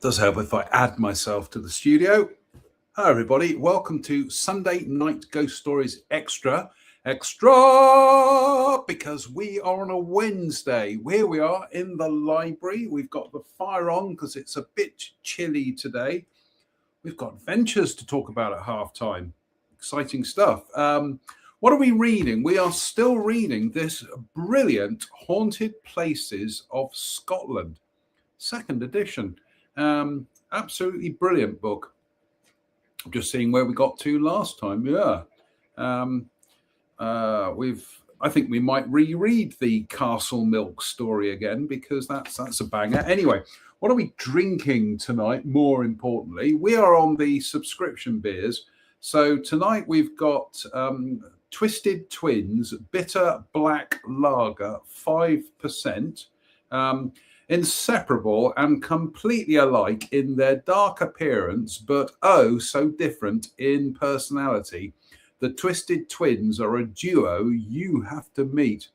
Does help if I add myself to the studio. Hi, everybody. Welcome to Sunday Night Ghost Stories Extra. Extra! Because we are on a Wednesday. Here we are in the library. We've got the fire on because it's a bit chilly today. We've got adventures to talk about at halftime. Exciting stuff. What are we reading? We are still reading this brilliant Haunted Places of Scotland, second edition. Absolutely brilliant book. I'm just seeing where we got to last time. Yeah. I think we might reread the Castle Milk story again because that's a banger. Anyway, what are we drinking tonight? More importantly, we are on the subscription beers. So tonight we've got Twisted Twins Bitter Black Lager, 5%. Inseparable and completely alike in their dark appearance, but oh so different in personality. The Twisted Twins are a duo you have to meet.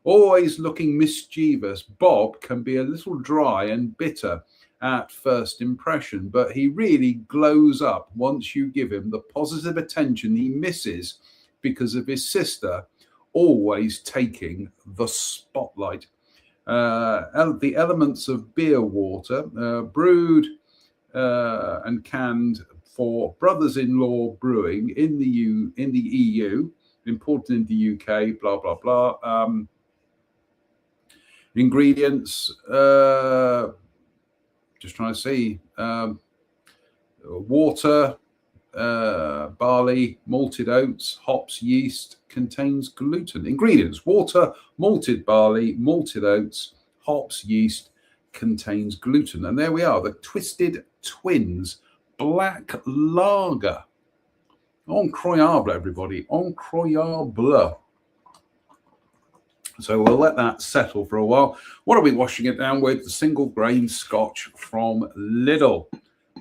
Always looking mischievous, Bob can be a little dry and bitter at first impression, but he really glows up once you give him the positive attention he misses because of his sister always taking the spotlight. The elements of beer water, brewed and canned for brothers-in-law brewing in the EU, imported in the UK, blah blah blah. Ingredients, just trying to see, water, barley, malted oats, hops, yeast, contains gluten. Ingredients: water, malted barley, malted oats, hops, yeast, contains gluten. And there we are, the Twisted Twins Black Lager. Incroyable, everybody. Incroyable. So we'll let that settle for a while. What are we washing it down with? The single grain Scotch from Lidl.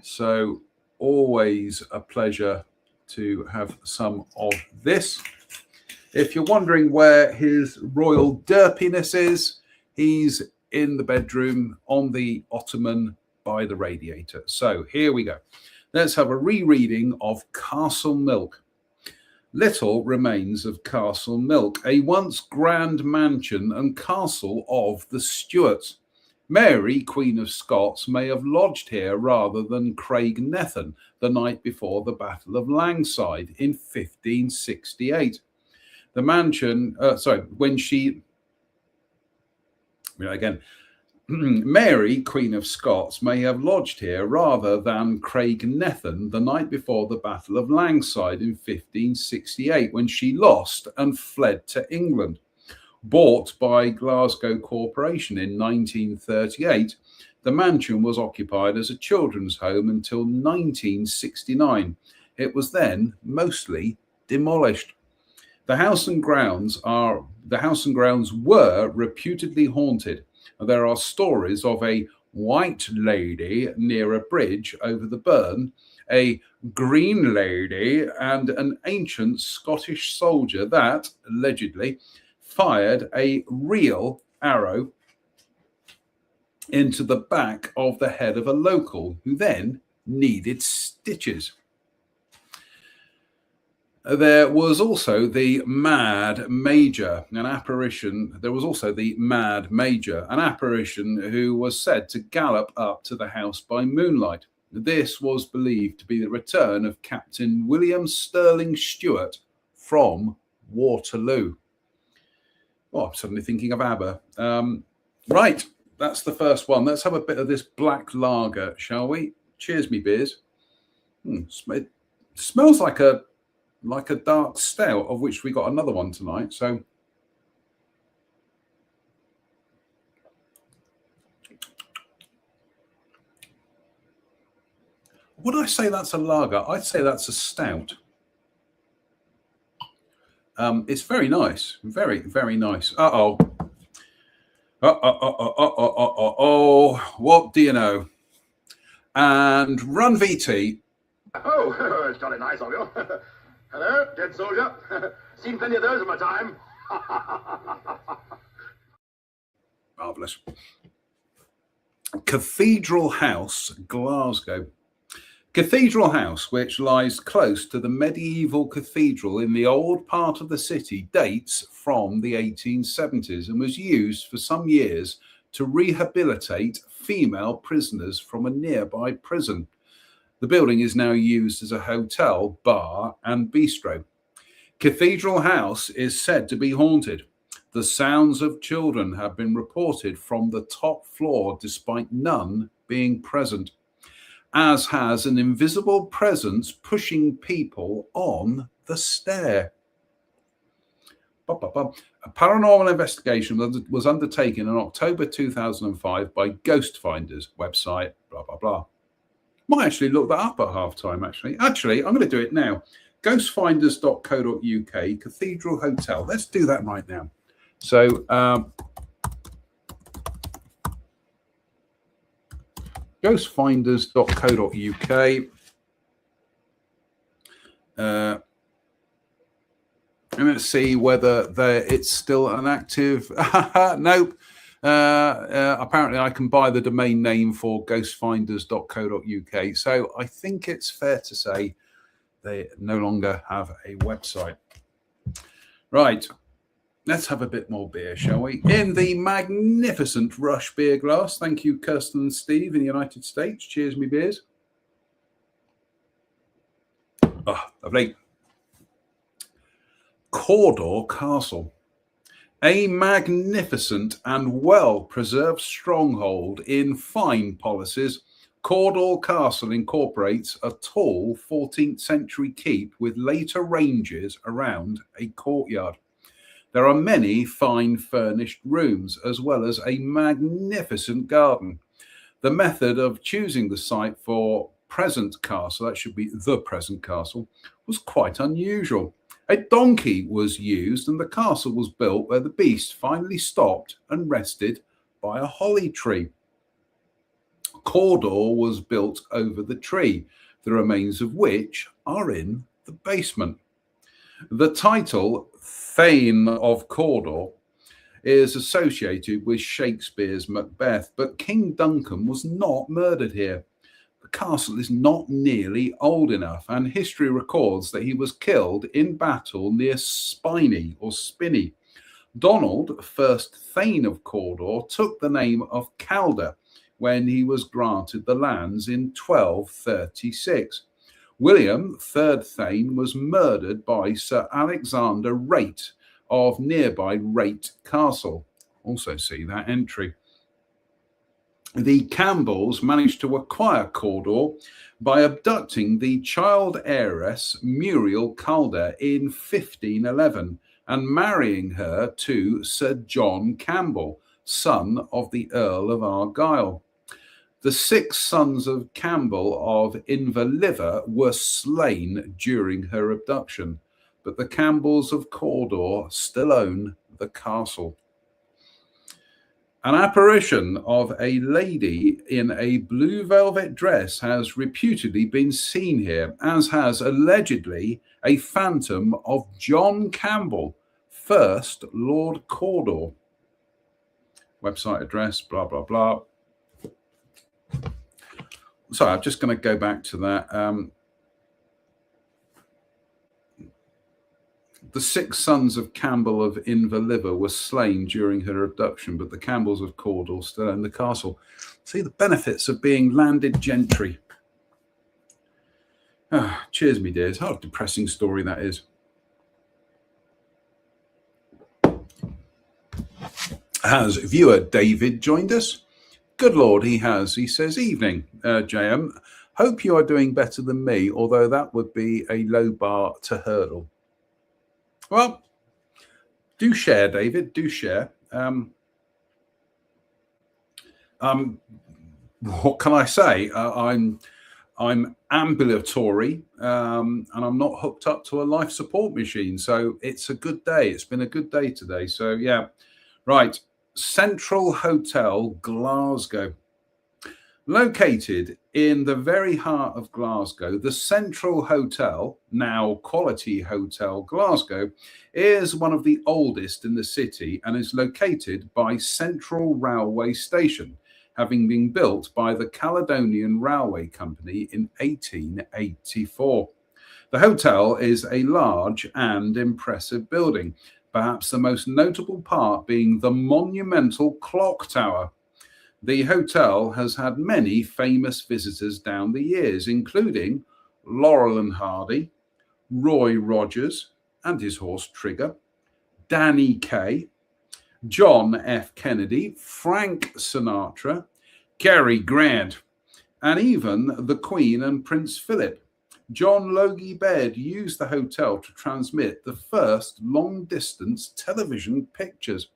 So always a pleasure to have some of this. If you're wondering where his royal derpiness is, he's in the bedroom on the ottoman by the radiator. So here we go. Let's have a rereading of Castle Milk. Little remains of Castle Milk, a once grand mansion and castle of the Stuarts. Mary, Queen of Scots, may have lodged here rather than Craignethan the night before the Battle of Langside in 1568. The mansion, Mary, Queen of Scots, may have lodged here rather than Craignethan the night before the Battle of Langside in 1568, when she lost and fled to England. Bought by Glasgow Corporation in 1938, the mansion was occupied as a children's home until 1969. It was then mostly demolished. The house and grounds were reputedly haunted. There are stories of a white lady near a bridge over the Burn, a green lady, and an ancient Scottish soldier that, allegedly, fired a real arrow into the back of the head of a local who then needed stitches. There was also the Mad Major, an apparition. There was also the Mad Major, an apparition who was said to gallop up to the house by moonlight. This was believed to be the return of Captain William Sterling Stewart from Waterloo. Oh, I'm suddenly thinking of ABBA. Right, that's the first one. Let's have a bit of this black lager, shall we? Cheers, me beers. It smells like a dark stout, of which we got another one tonight. So would I say that's a lager? I'd say that's a stout. It's very nice. Very, very nice. Uh-oh. What do you know? And Run VT. Oh, it's jolly nice of you. Hello, dead soldier. Seen plenty of those in my time. Marvellous. Cathedral House, Glasgow. Cathedral House, which lies close to the medieval cathedral in the old part of the city, dates from the 1870s and was used for some years to rehabilitate female prisoners from a nearby prison. The building is now used as a hotel, bar, and bistro. Cathedral House is said to be haunted. The sounds of children have been reported from the top floor despite none being present, as has an invisible presence pushing people on the stair. A paranormal investigation was undertaken in October 2005 by Ghost Finders website, blah, blah, blah. Might actually look that up at halftime, actually. Actually, I'm going to do it now. Ghostfinders.co.uk, Cathedral Hotel. Let's do that right now. So, ghostfinders.co.uk. And let's see whether it's still an active. Nope. Apparently, I can buy the domain name for ghostfinders.co.uk. So I think it's fair to say they no longer have a website. Right. Let's have a bit more beer, shall we? In the magnificent Rush beer glass. Thank you, Kirsten and Steve in the United States. Cheers, me beers. Oh, lovely. Cawdor Castle. A magnificent and well-preserved stronghold in fine policies, Cawdor Castle incorporates a tall 14th century keep with later ranges around a courtyard. There are many fine furnished rooms, as well as a magnificent garden. The method of choosing the site for present castle, that should be the present castle, was quite unusual. A donkey was used, and the castle was built where the beast finally stopped and rested by a holly tree. Cawdor was built over the tree, the remains of which are in the basement. The title Thane of Cawdor is associated with Shakespeare's Macbeth, but King Duncan was not murdered here. The castle is not nearly old enough, and history records that he was killed in battle near Spinney. Donald, first Thane of Cawdor, took the name of Calder when he was granted the lands in 1236. William, third Thane, was murdered by Sir Alexander Rate of nearby Rate Castle. Also see that entry. The Campbells managed to acquire Cawdor by abducting the child heiress Muriel Calder in 1511 and marrying her to Sir John Campbell, son of the Earl of Argyll. The 6 sons of Campbell of Inverliver were slain during her abduction, but the Campbells of Cawdor still own the castle. An apparition of a lady in a blue velvet dress has reputedly been seen here, as has allegedly a phantom of John Campbell, 1st Lord Cawdor. Website address, blah, blah, blah. Sorry, I'm just going to go back to that. The 6 sons of Campbell of Inverliver were slain during her abduction, but the Campbells of Cawdor still own the castle. See the benefits of being landed gentry. Cheers, me dears. How depressing story that is. Has viewer David joined us? Good Lord, he has. He says, evening, JM. Hope you are doing better than me, although that would be a low bar to hurdle. Well, do share, David. Do share. What can I say? I'm ambulatory, and I'm not hooked up to a life support machine. So it's a good day. It's been a good day today. So yeah, right. Central Hotel, Glasgow. Located in the very heart of Glasgow, the Central Hotel, now Quality Hotel Glasgow, is one of the oldest in the city and is located by Central Railway Station, having been built by the Caledonian Railway Company in 1884. The hotel is a large and impressive building, perhaps the most notable part being the monumental clock tower. The hotel has had many famous visitors down the years, including Laurel and Hardy, Roy Rogers and his horse Trigger, Danny Kaye, John F. Kennedy, Frank Sinatra, Cary Grant, and even the Queen and Prince Philip. John Logie Baird used the hotel to transmit the first long-distance television pictures.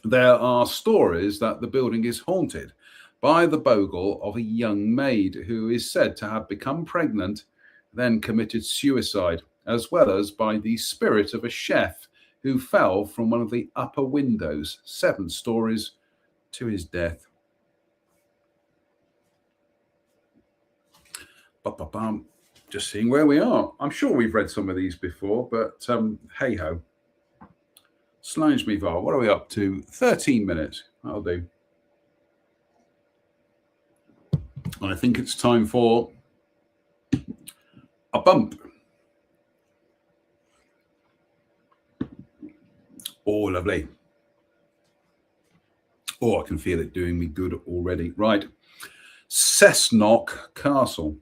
There are stories that the building is haunted by the bogle of a young maid who is said to have become pregnant, then committed suicide, as well as by the spirit of a chef who fell from one of the upper windows 7 stories to his death. Just seeing where we are. I'm sure we've read some of these before, but hey ho. Slange me var. What are we up to? 13 minutes. That'll do. I think it's time for a bump. Oh, lovely. Oh, I can feel it doing me good already. Right. Cessnock Castle.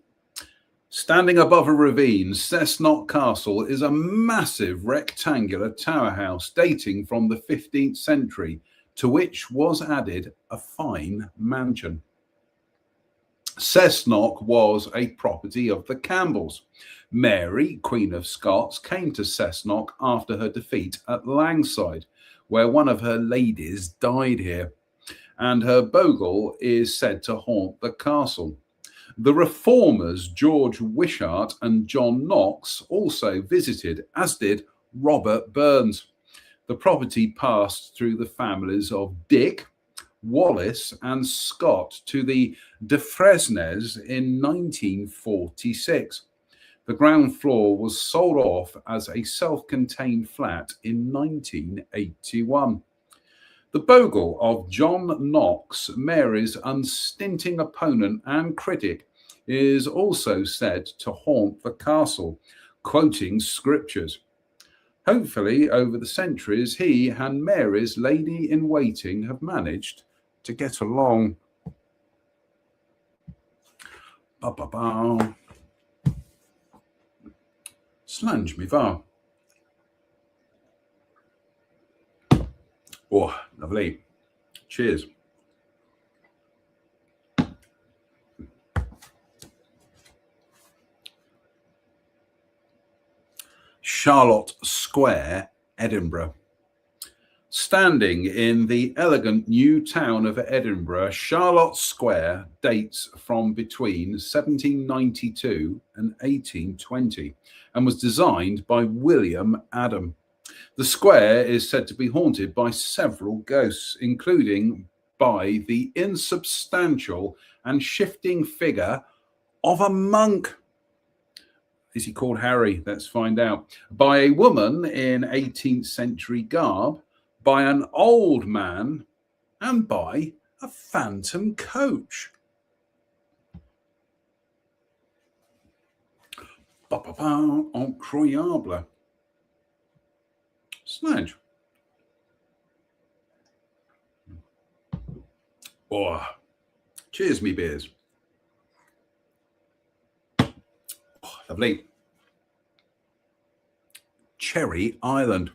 Standing above a ravine, Cessnock Castle is a massive rectangular tower house dating from the 15th century, to which was added a fine mansion. Cessnock was a property of the Campbells. Mary, Queen of Scots, came to Cessnock after her defeat at Langside, where one of her ladies died here, and her bogle is said to haunt the castle. The reformers George Wishart and John Knox also visited, as did Robert Burns. The property passed through the families of Dick, Wallace and Scott to the de Fresnes in 1946. The ground floor was sold off as a self-contained flat in 1981. The bogle of John Knox, Mary's unstinting opponent and critic, is also said to haunt the castle, quoting scriptures. Hopefully, over the centuries, he and Mary's lady-in-waiting have managed to get along. Slange me var. Oh, lovely. Cheers. Charlotte Square, Edinburgh. Standing in the elegant new town of Edinburgh, Charlotte Square dates from between 1792 and 1820 and was designed by William Adam. The square is said to be haunted by several ghosts, including by the insubstantial and shifting figure of a monk. Is he called Harry? Let's find out. By a woman in 18th century garb, by an old man, and by a phantom coach. Incroyable. Slange. Oh, cheers, me beers. Oh, lovely. Cherry Island.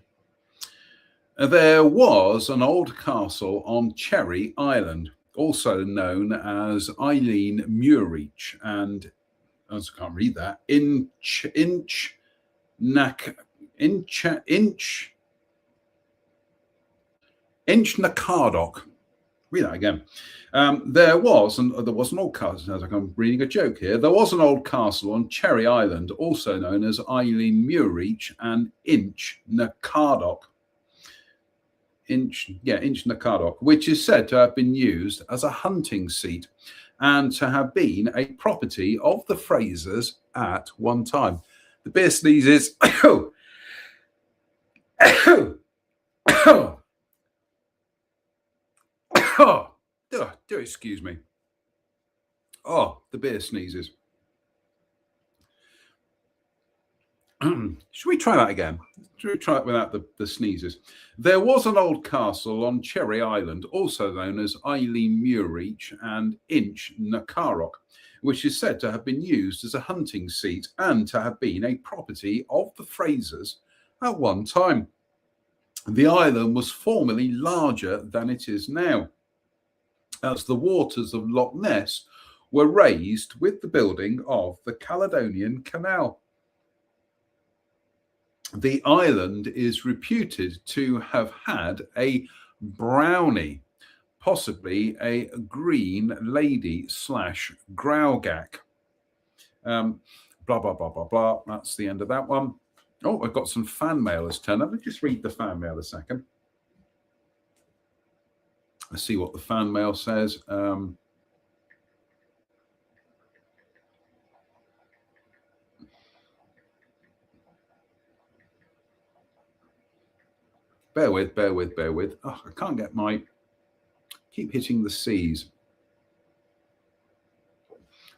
There was an old castle on Cherry Island, also known as Eileen Muirreach, and I can't read that. Inchnacardock. Read that again. There was an old castle. Sounds like I'm reading a joke here. There was an old castle on Cherry Island, also known as Eileen Muirreach and Inchnacardock. Inchnacardock, which is said to have been used as a hunting seat and to have been a property of the Frasers at one time. The beer sneezes. Do excuse me. Oh, the beer sneezes. Should we try that again? Should we try it without the sneezes? There was an old castle on Cherry Island, also known as Eileen Muirreach and Inch Nakarok, which is said to have been used as a hunting seat and to have been a property of the Frasers at one time. The island was formerly larger than it is now, as the waters of Loch Ness were raised with the building of the Caledonian Canal. The island is reputed to have had a brownie, possibly a green lady / growgak. Blah, blah, blah, blah, blah. That's the end of that one. Oh, I've got some fan mail as turn. Let me just read the fan mail a second. Let's see what the fan mail says. Bear with. Oh, I can't get keep hitting the C's.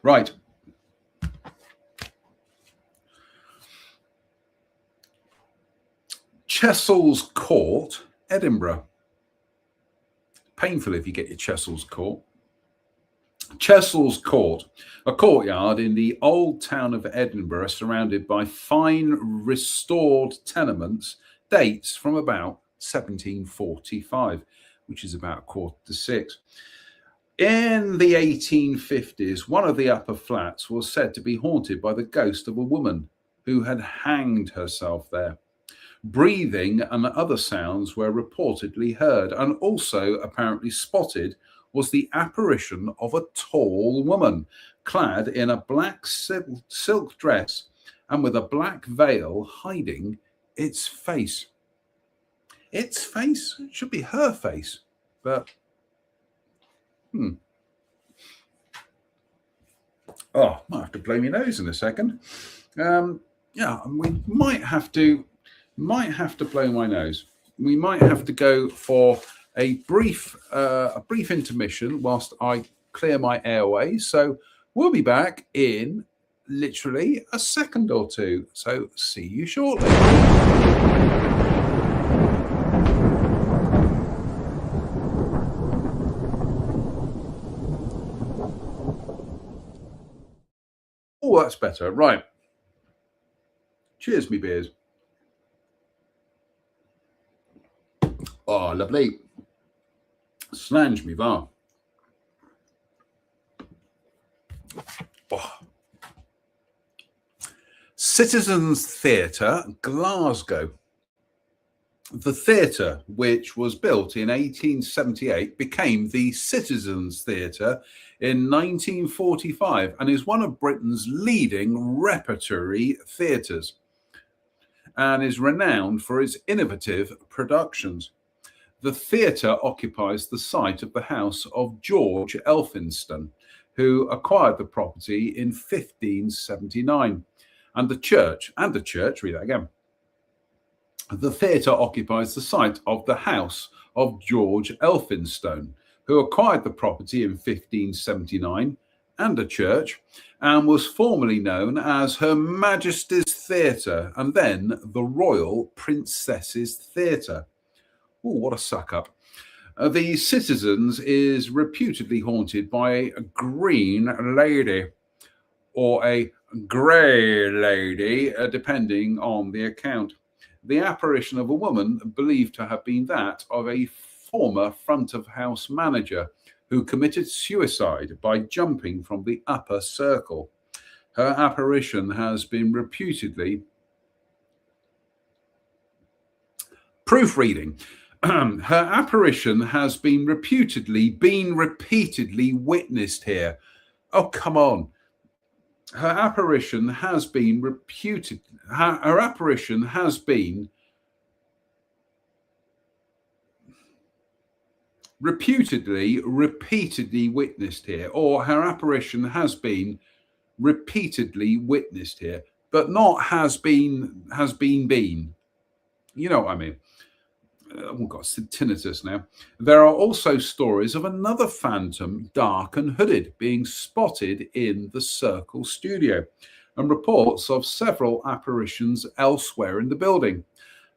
Right. Chessel's Court, Edinburgh. Painful if you get your Chessel's Court. Chessel's Court, a courtyard in the old town of Edinburgh, surrounded by fine restored tenements, dates from about 1745, which is about 5:45. In the 1850s, one of the upper flats was said to be haunted by the ghost of a woman who had hanged herself there. Breathing and other sounds were reportedly heard, and also apparently spotted was the apparition of a tall woman clad in a black silk dress and with a black veil hiding its face. Its face? It should be her face, but Oh, might have to blow my nose in a second. Yeah, we might have to blow my nose. We might have to go for a brief intermission whilst I clear my airways. So we'll be back in literally a second or two. So see you shortly. Oh, that's better. Right. Cheers, me beers. Oh, lovely. Slange me var. Oh. Citizens Theatre, Glasgow. The theatre, which was built in 1878, became the Citizens Theatre in 1945 and is one of Britain's leading repertory theatres and is renowned for its innovative productions. The theatre occupies the site of the house of George Elphinstone, who acquired the property in 1579, and the church, read that again. The theatre occupies the site of the house of George Elphinstone, who acquired the property in 1579, and a church, and was formerly known as Her Majesty's Theatre and then the Royal Princess's Theatre. Oh, what a suck up. The Citizens is reputedly haunted by a green lady or a grey lady, depending on the account. The apparition of a woman believed to have been that of a former front of house manager who committed suicide by jumping from the upper circle. Her apparition has been reputedly proofreading. Her apparition has been repeatedly witnessed here. Oh, come on. Her apparition has been repeatedly witnessed here, or her apparition has been repeatedly witnessed here, but not has been. You know what I mean? I've got tinnitus now. There are also stories of another phantom, dark and hooded, being spotted in the Circle studio, and reports of several apparitions elsewhere in the building.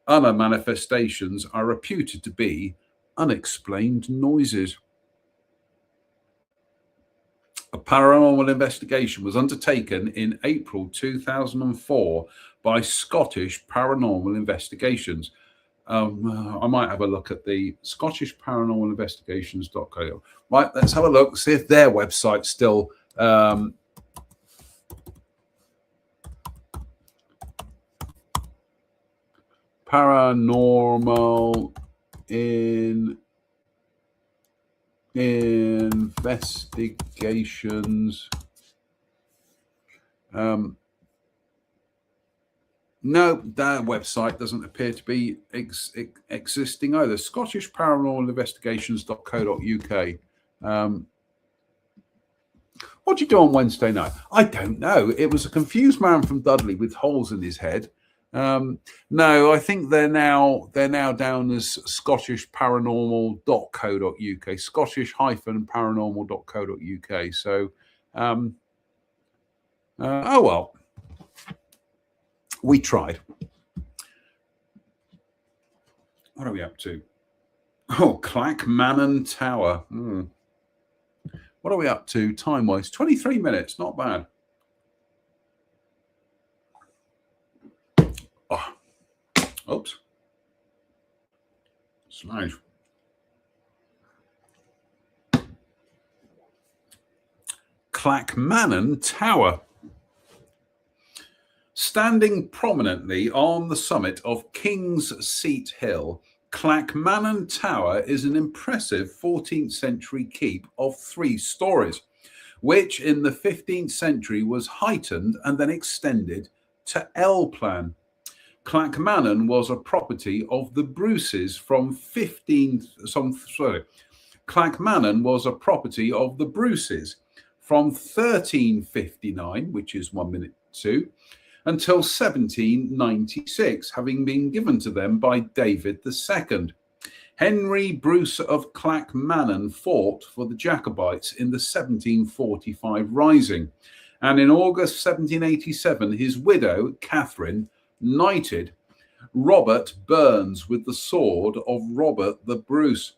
Other manifestations are reputed to be unexplained noises. A paranormal investigation was undertaken in April 2004 by Scottish Paranormal Investigations. I might have a look at the Scottish Paranormal Investigations.co. Right, let's have a look, see if their website's still Paranormal Investigations. No, their website doesn't appear to be existing either. Scottish Paranormal Investigations.co.uk. What do you do on Wednesday night? I don't know. It was a confused man from Dudley with holes in his head. No, I think they're now down as Scottish Paranormal.co.uk, Scottish-paranormal.co.uk. So, oh well. We tried. What are we up to? Oh, Clackmannan Tower. What are we up to time-wise? 23 minutes, not bad. Oh, oops. Slide. Clackmannan Tower. Standing prominently on the summit of King's Seat Hill, Clackmannan Tower is an impressive 14th century keep of 3 stories, which in the 15th century was heightened and then extended to L-plan. Clackmannan was a property of the Bruces from Clackmannan was a property of the Bruces from 1359, which is 1 minute 2, until 1796, having been given to them by David II. Henry Bruce of Clackmannan fought for the Jacobites in the 1745 Rising, and in August 1787, his widow, Catherine, knighted Robert Burns with the sword of Robert the Bruce.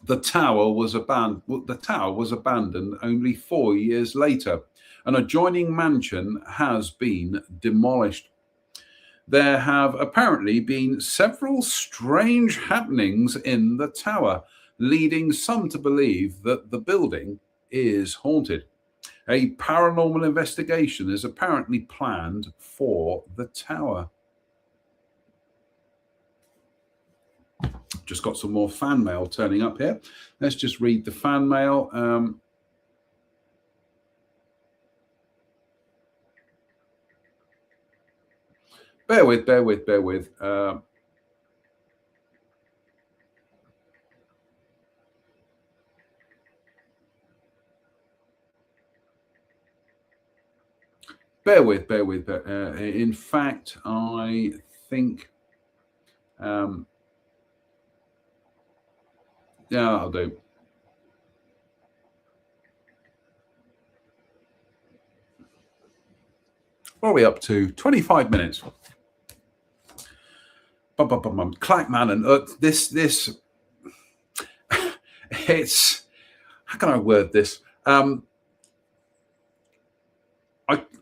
The tower was abandoned only 4 years later. An adjoining mansion has been demolished. There have apparently been several strange happenings in the tower, leading some to believe that the building is haunted. A paranormal investigation is apparently planned for the tower. Just got some more fan mail turning up here. Let's just read the fan mail. Bear with. Bear with. In fact, I think, yeah, I'll do. What are we up to? 25 minutes. Clackmannan. This it's, how can I word this?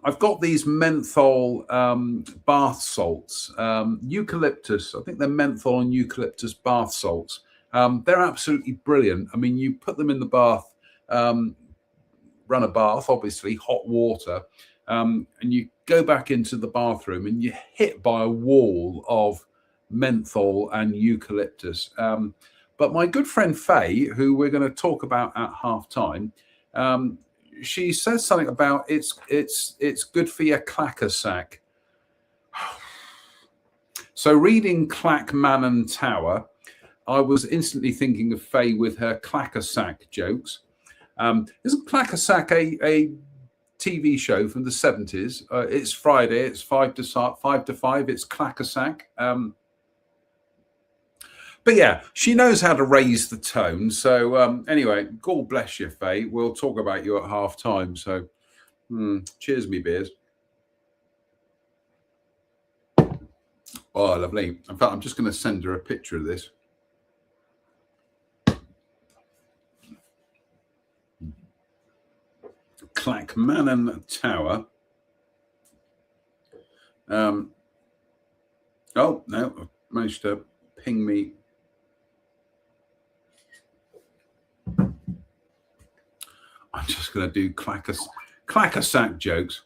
I've got these menthol bath salts, eucalyptus. I think they're menthol and eucalyptus bath salts. They're absolutely brilliant. I mean, you put them in the bath, run a bath, obviously, hot water, and you go back into the bathroom and you're hit by a wall of menthol and eucalyptus. But my good friend Faye, who we're going to talk about at half time, she says something about it's good for your clacker sack. So reading Clackmannan Tower, I was instantly thinking of Faye with her clacker sack jokes. Isn't Clacker Sack a TV show from the 70s? It's Friday. It's 5 to 5. It's Clacker Sack. But yeah, she knows how to raise the tone. So anyway, God bless you, Faye. We'll talk about you at half time. So cheers, me beers. Oh, lovely. In fact, I'm just going to send her a picture of this. Clackmannan Tower. Oh, no, I've managed to ping me. I'm just going to do clacker sack jokes.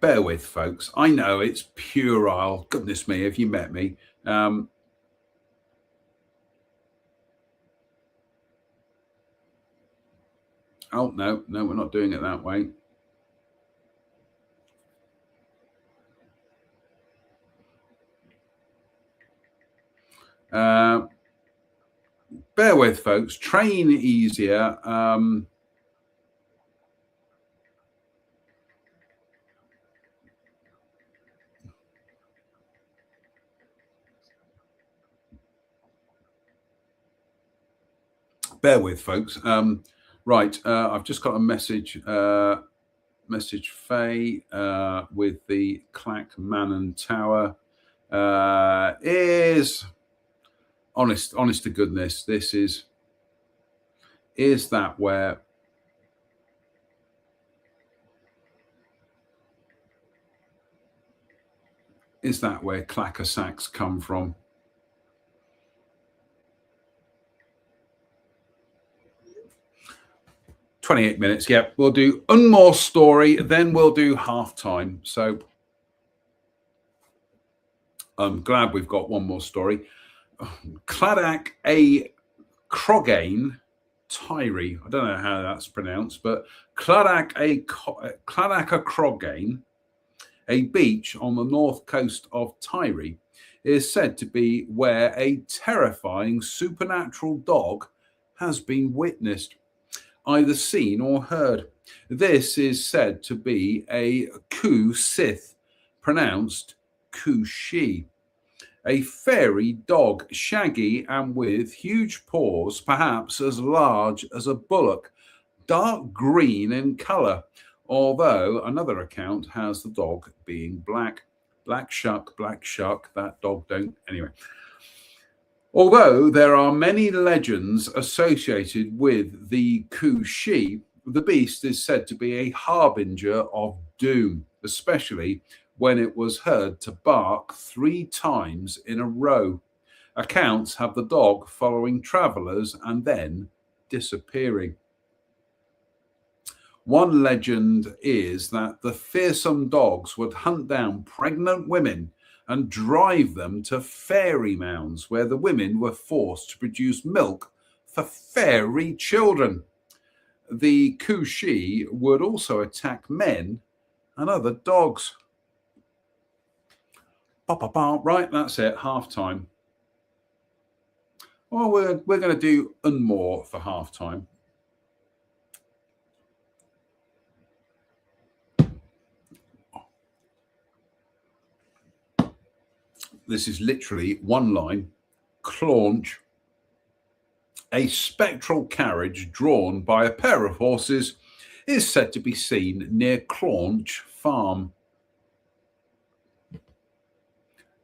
Bear with, folks. I know it's puerile. Goodness me, have you met me? Oh, no, we're not doing it that way. Bear with, folks. Train easier. Bear with, folks. Right, I've just got a message. Message Faye with the Clackmannan Tower is honest to goodness. This is that where clacker sacks come from? "28 minutes. Yeah, we'll do one more story, then we'll do half time. So I'm glad we've got one more story. Cladac a Crogane, Tiree. I don't know how that's pronounced, but Cladac a Crogane, a beach on the north coast of Tiree, is said to be where a terrifying supernatural dog has been witnessed, either seen or heard. This is said to be a Ku Sith, pronounced Kushi, a fairy dog, shaggy and with huge paws, perhaps as large as a bullock, dark green in colour, although another account has the dog being black. Black shuck, that dog don't. Anyway. Although there are many legends associated with the Kushi, the beast is said to be a harbinger of doom, especially when it was heard to bark 3 times in a row. Accounts have the dog following travellers and then disappearing. One legend is that the fearsome dogs would hunt down pregnant women and drive them to fairy mounds where the women were forced to produce milk for fairy children. The Kushi would also attack men and other dogs. Right, that's it, half time. Well, we're going to do one more for half time. This is literally one line. Claunch, a spectral carriage drawn by a pair of horses, is said to be seen near Claunch Farm.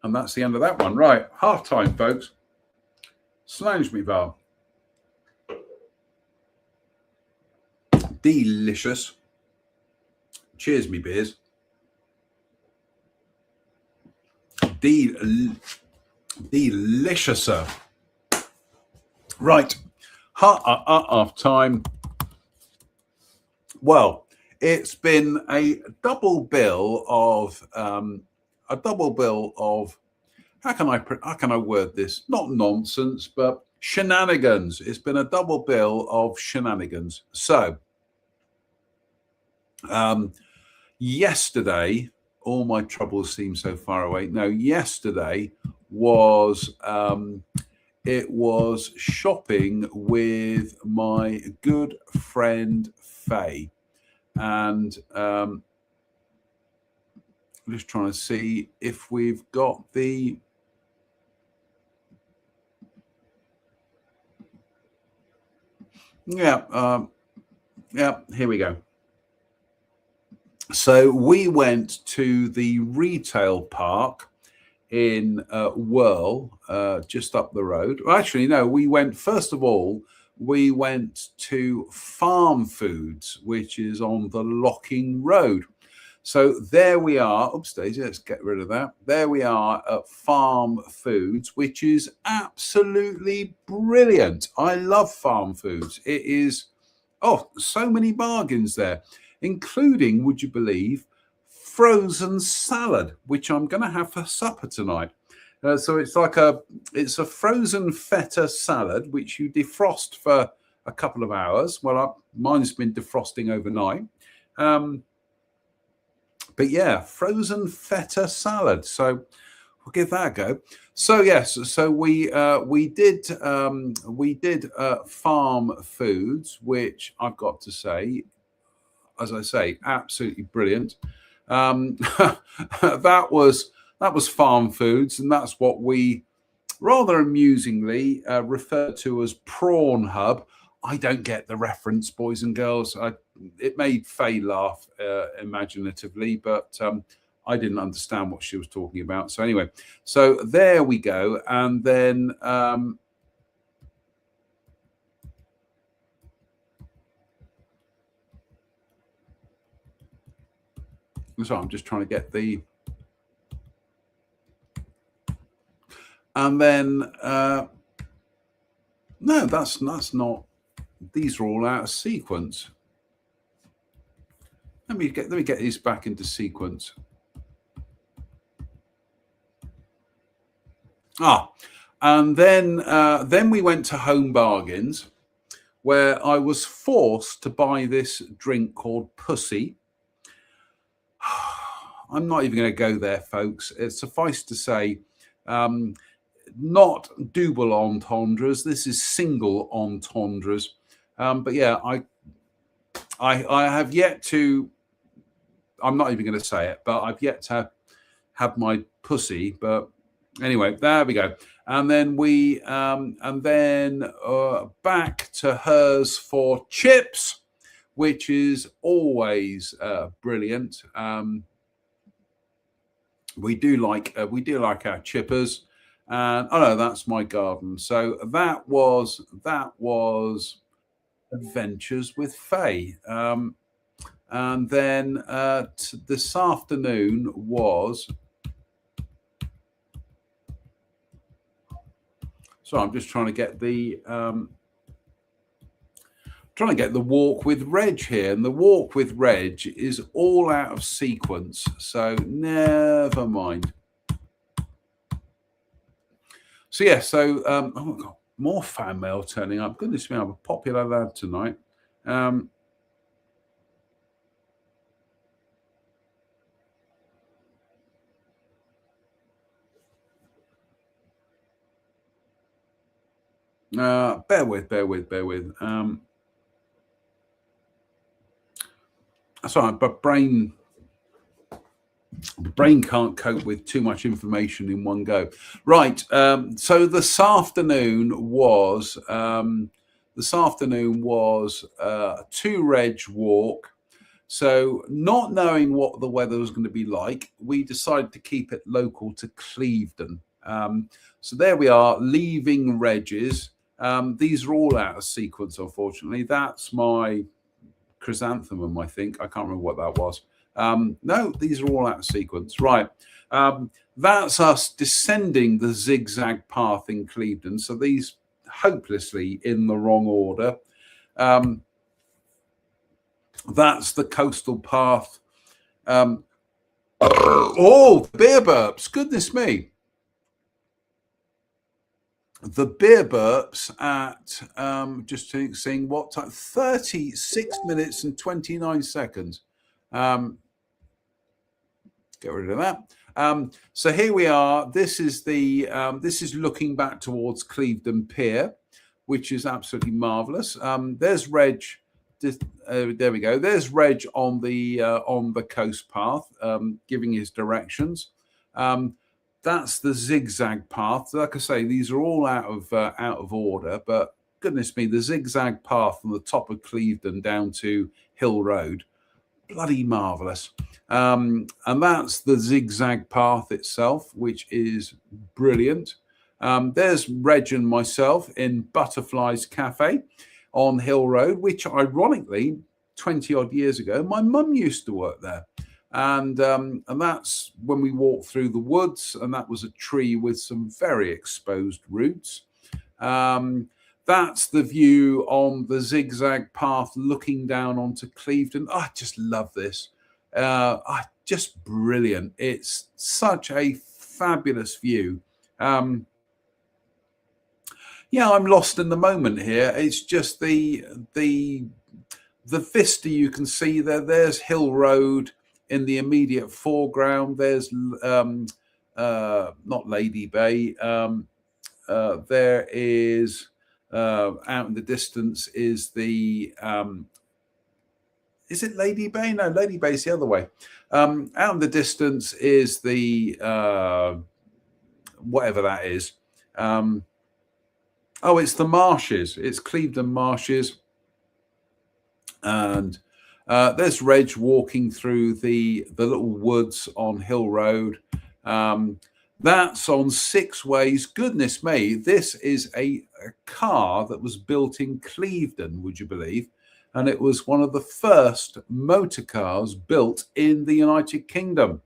And that's the end of that one. Right, half time, folks. Slange me bar. Delicious. Cheers, me beers. Deliciouser. Right, half time. Well, it's been a double bill of how can I word this? Not nonsense, but shenanigans. It's been a double bill of shenanigans. So, yesterday, all my troubles seem so far away. No, yesterday was it was shopping with my good friend Faye, and I'm just trying to see if we've got the... Yeah, here we go. So we went to the retail park in Whirl, just up the road. Well, actually, no, we went, first of all, we went to Farm Foods, which is on the Locking Road. So there we are. Oops, Daisy, let's get rid of that. There we are at Farm Foods, which is absolutely brilliant. I love Farm Foods. It is, so many bargains there, including, would you believe, frozen salad, which I'm going to have for supper tonight. So it's like it's a frozen feta salad, which you defrost for a couple of hours. Well, mine's been defrosting overnight. But yeah, frozen feta salad. So we'll give that a go. So yes, so we did Farm Foods, which I've got to say, as I say, absolutely brilliant. That was Farm Foods, and that's what we rather amusingly refer to as Prawn Hub. I don't get the reference, boys and girls. It made Faye laugh imaginatively, but I didn't understand what she was talking about. So anyway, so there we go. And then so I'm just trying to get the... And then no, that's not. These are all out of sequence. Let me get these back into sequence. And then we went to Home Bargains, where I was forced to buy this drink called Pussy. I'm not even going to go there, folks. Suffice to say, not double entendres. This is single entendres. But yeah, I have yet to... I'm not even going to say it, but I've yet to have my pussy. But anyway, there we go. And then back to hers for chips, which is always brilliant. We do like our chippers. And no, that's my garden. So that was Adventures with Faye. And then this afternoon was... So I'm just trying to get the walk with Reg here, and the walk with Reg is all out of sequence. So never mind. So yeah, so oh God, more fan mail turning up. Goodness me, I'm a popular lad tonight. Bear with. Sorry, but brain can't cope with too much information in one go. Right. So this afternoon was a 2-reg walk. So not knowing what the weather was going to be like, we decided to keep it local to Clevedon. So there we are, leaving Reg's. These are all out of sequence, unfortunately. That's my chrysanthemum, I think. I can't remember what that was. No, these are all out of sequence. Right. That's us descending the zigzag path in Clevedon. So these hopelessly in the wrong order. That's the coastal path. Beer burps. Goodness me. The beer burps at, just seeing what time, 36 minutes and 29 seconds. Get rid of that. So here we are. This is looking back towards Clevedon Pier, which is absolutely marvelous. There's Reg there we go. There's Reg on the coast path, giving his directions. That's the zigzag path. Like I say, these are all out of order, but goodness me, the zigzag path from the top of Clevedon down to Hill Road, bloody marvelous. And that's the zigzag path itself, which is brilliant. There's Reg and myself in Butterflies Cafe on Hill Road, which ironically, 20 odd years ago, my mum used to work there. And that's when we walked through the woods, and that was a tree with some very exposed roots. That's the view on the zigzag path looking down onto Clevedon. I just love this. Just brilliant. It's such a fabulous view. Yeah, I'm lost in the moment here. It's just the vista you can see there. There's Hill Road in the immediate foreground. There's not Lady Bay. There is out in the distance is the is it Lady Bay? No, Lady Bay's the other way. Out in the distance is the whatever that is. Oh, it's the marshes. It's Clevedon Marshes. And there's Reg walking through the little woods on Hill Road. That's on Six Ways. Goodness me, this is a car that was built in Clevedon, would you believe? And it was one of the first motor cars built in the United Kingdom.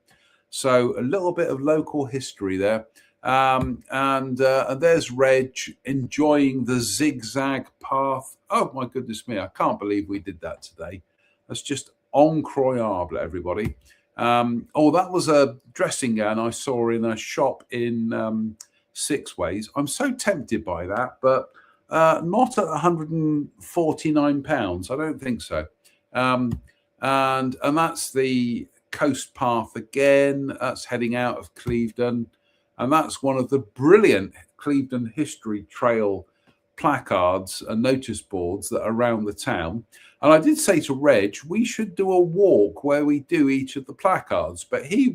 So a little bit of local history there. And there's Reg enjoying the zigzag path. Oh my goodness me, I can't believe we did that today. That's just incroyable, everybody. Oh, that was a dressing gown I saw in a shop in Six Ways. I'm so tempted by that, but not at £149. I don't think so. And that's the coast path again. That's heading out of Clevedon. And that's one of the brilliant Clevedon History Trail placards and notice boards that are around the town. And I did say to Reg, we should do a walk where we do each of the placards. But he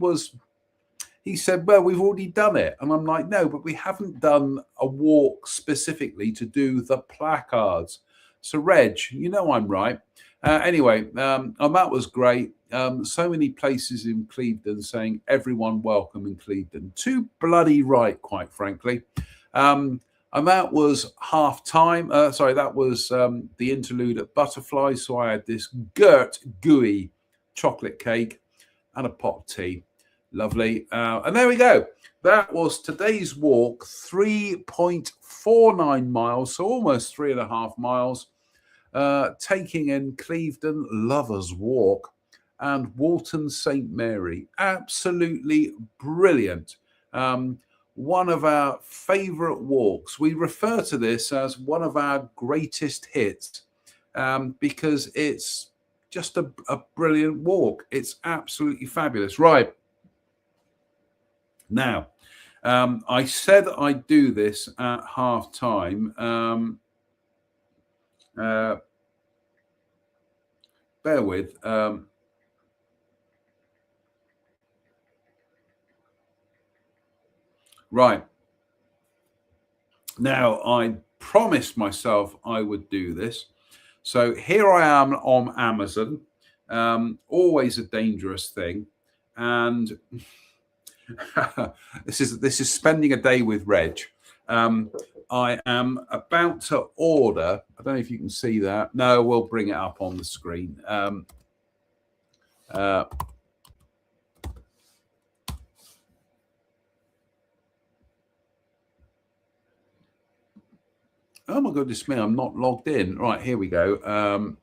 said, well, we've already done it. And I'm like, no, but we haven't done a walk specifically to do the placards. So Reg, you know I'm right. Anyway, and that was great. So many places in Clevedon saying everyone welcome in Clevedon. Too bloody right, quite frankly. And that was half time. That was the interlude at Butterfly. So I had this Gert gooey chocolate cake and a pot of tea. Lovely. And there we go. That was today's walk, 3.49 miles, so almost 3.5 miles. Taking in Clevedon Lovers Walk and Walton St. Mary. Absolutely brilliant. One of our favourite walks. We refer to this as one of our greatest hits because it's just a brilliant walk. It's absolutely fabulous. Right. Now, I said I'd do this at half time. Bear with. Right. Now, I promised myself I would do this. So here I am on Amazon. Always a dangerous thing. And this is spending a day with Reg. I am about to order. I don't know if you can see that. No, we'll bring it up on the screen. Oh my goodness me, I'm not logged in. Right, here we go.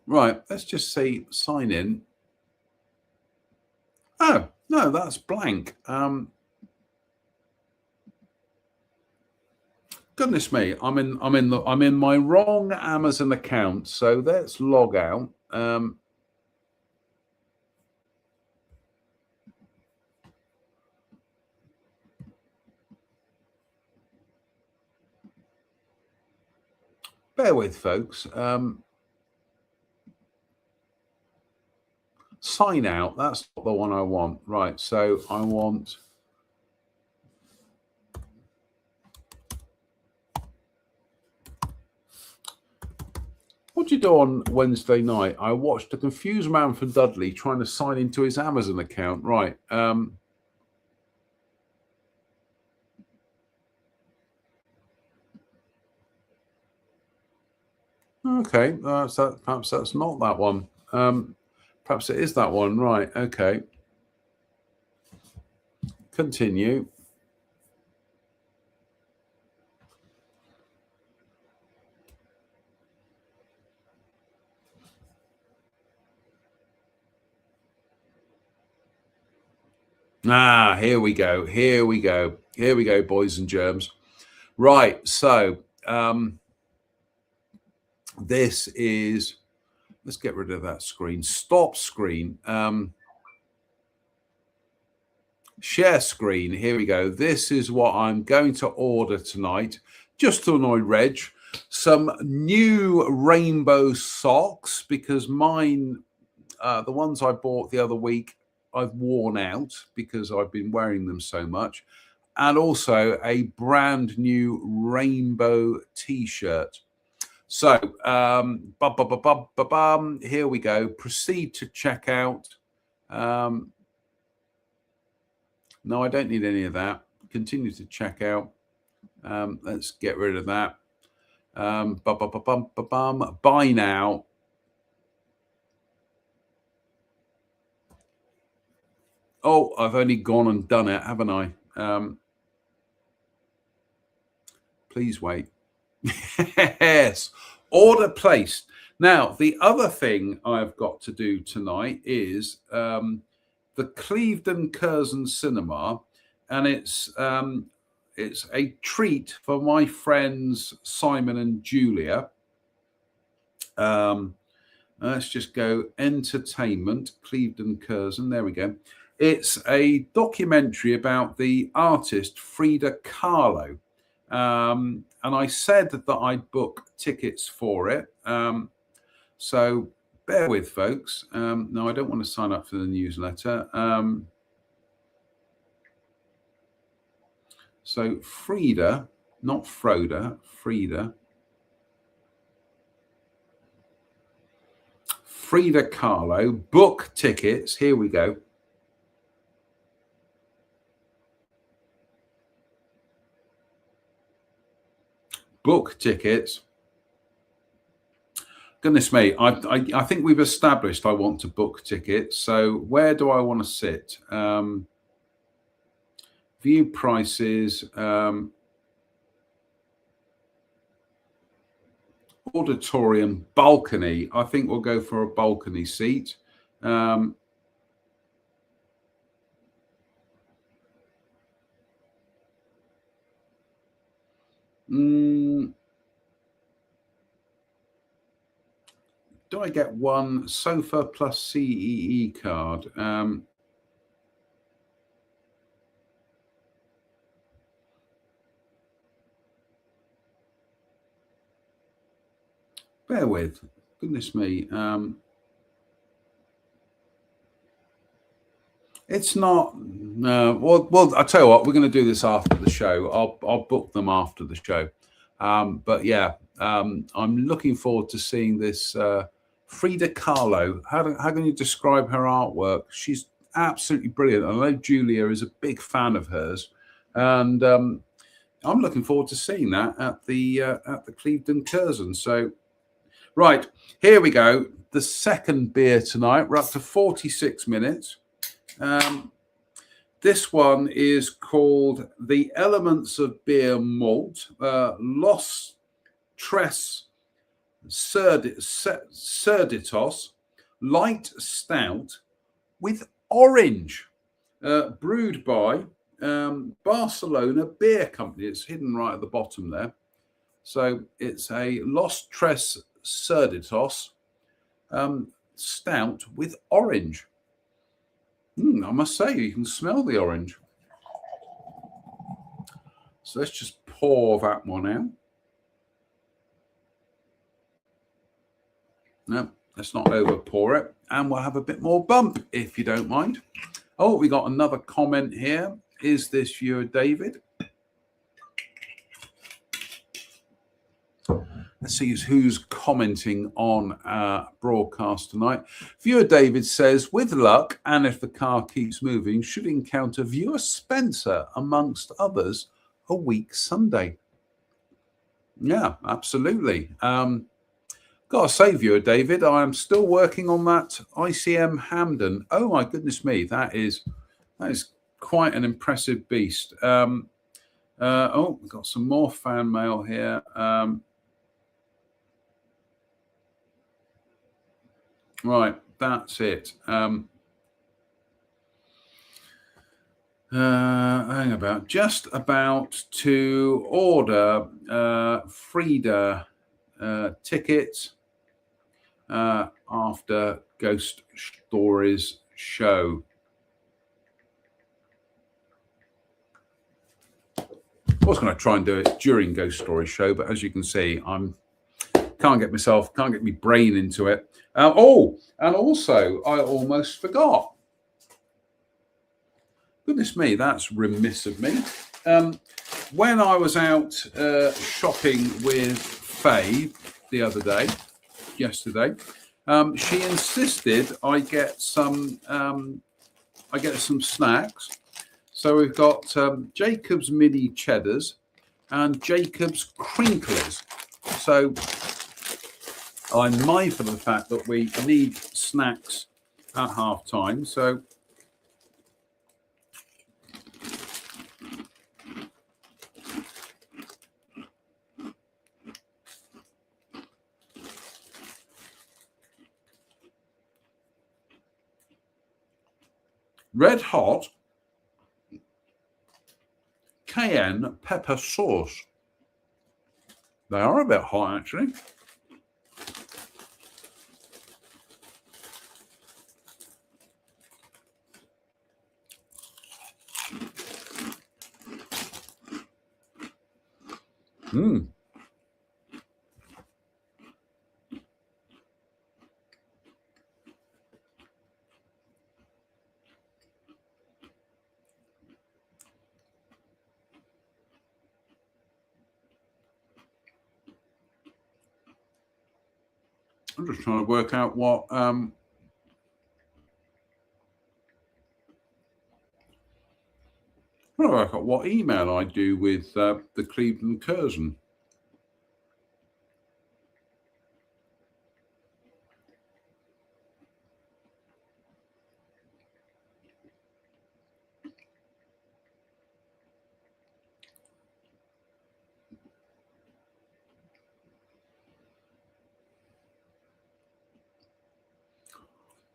Right, let's just say sign in. Oh, no, that's blank. Goodness me, I'm in my wrong Amazon account. So let's log out. bear with, folks. Sign out. That's not the one I want. Right. So I want. What did you do on Wednesday night? I watched a confused man from Dudley trying to sign into his Amazon account. Right. Okay. Perhaps that's not that one. Perhaps it is that one. Right. Okay. Continue. Ah, here we go. Here we go. Here we go, boys and germs. Right. So this is, let's get rid of that screen. Stop screen. Share screen. Here we go. This is what I'm going to order tonight, just to annoy Reg. Some new rainbow socks, because mine, the ones I bought the other week, I've worn out because I've been wearing them so much. And also a brand new rainbow t-shirt. So here we go. Proceed to checkout. No, I don't need any of that. Continue to check out. Let's get rid of that. Buy now. Oh, I've only gone and done it, haven't I? Please wait. Yes. Order placed. Now, the other thing I've got to do tonight is the Clevedon Curzon Cinema, and it's a treat for my friends Simon and Julia. Let's just go entertainment, Clevedon Curzon. There we go. It's a documentary about the artist Frida Kahlo. And I said that I'd book tickets for it. So bear with, folks. No, I don't want to sign up for the newsletter. So Frida, not Froda, Frida. Frida Kahlo, book tickets. Here we go. Book tickets. Goodness me, I think we've established I want to book tickets. So where do I want to sit? View prices. Auditorium, balcony. I think we'll go for a balcony seat. Do I get one sofa plus CEE card? Bear with. Goodness me. It's not. Well, I tell you what, we're going to do this after the show. I'll book them after the show. But yeah, I'm looking forward to seeing this Frida Kahlo. How can you describe her artwork? She's absolutely brilliant. I know Julia is a big fan of hers, and I'm looking forward to seeing that at the Clevedon Curzon. So, right, here we go. The second beer tonight. We're up to 46 minutes. This one is called The Elements of Beer Malt, Los Tres Cerditos, light stout with orange, brewed by Barcelona Beer Company. It's hidden right at the bottom there. So it's a Los Tres Cerditos stout with orange. I must say, you can smell the orange. So let's just pour that one out. No, let's not over pour it. And we'll have a bit more bump, if you don't mind. Oh, we got another comment here. Is this viewer David? Let's see who's commenting on our broadcast tonight. Viewer David says, with luck, and if the car keeps moving, should encounter viewer Spencer, amongst others, a week Sunday. Yeah, absolutely. Got to say, viewer David, I am still working on that ICM Hamden. Oh my goodness me, that is quite an impressive beast. Oh, we've got some more fan mail here. Right, that's it. Hang about, just about to order Frida tickets after Ghost Stories show. I was going to try and do it during Ghost Stories show, but as you can see, can't get my brain into it. Oh, and also I almost forgot. Goodness me, that's remiss of me. When I was out shopping with Faye the other day, yesterday, she insisted I get some snacks. So we've got Jacob's mini cheddars and Jacob's crinkles. So I'm mindful of the fact that we need snacks at half time. So red hot cayenne pepper sauce. They are a bit hot, actually. Mm. I'm just trying to work out what email I do with the Cleveland Curzon.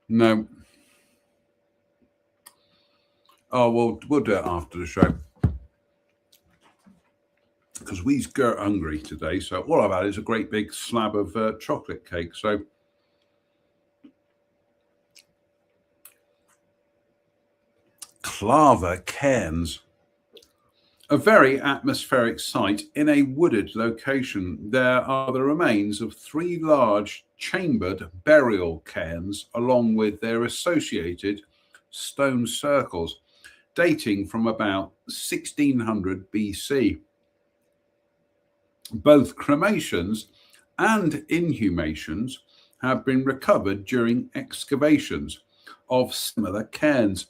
No. Oh, we'll do it after the show. Because we's get hungry today. So all I've had is a great big slab of chocolate cake. So Clava Cairns, a very atmospheric site in a wooded location. There are the remains of 3 large chambered burial cairns, along with their associated stone circles, dating from about 1600 BC. Both cremations and inhumations have been recovered during excavations of similar cairns,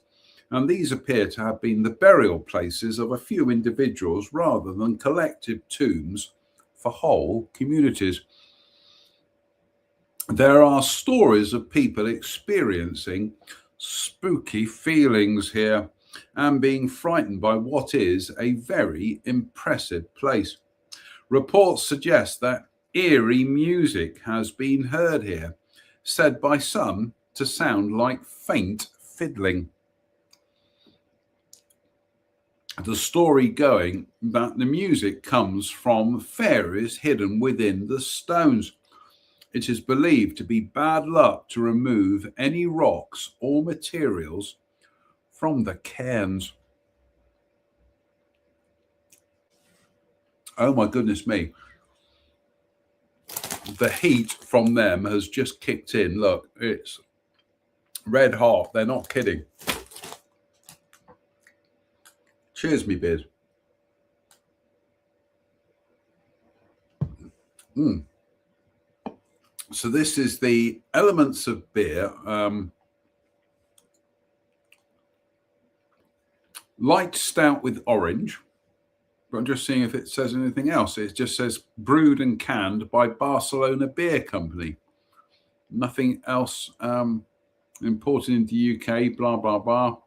and these appear to have been the burial places of a few individuals rather than collective tombs for whole communities. There are stories of people experiencing spooky feelings here and being frightened by what is a very impressive place. Reports suggest that eerie music has been heard here, said by some to sound like faint fiddling. The story going that the music comes from fairies hidden within the stones. It is believed to be bad luck to remove any rocks or materials from the cairns. Oh my goodness me. the heat from them has just kicked in. Look, it's red hot. They're not kidding. Cheers, me beard. So this is the Elements of Beer. Light stout with orange. But I'm just seeing if it says anything else. It just says brewed and canned by Barcelona Beer Company. Nothing else imported into the UK, blah, blah, blah.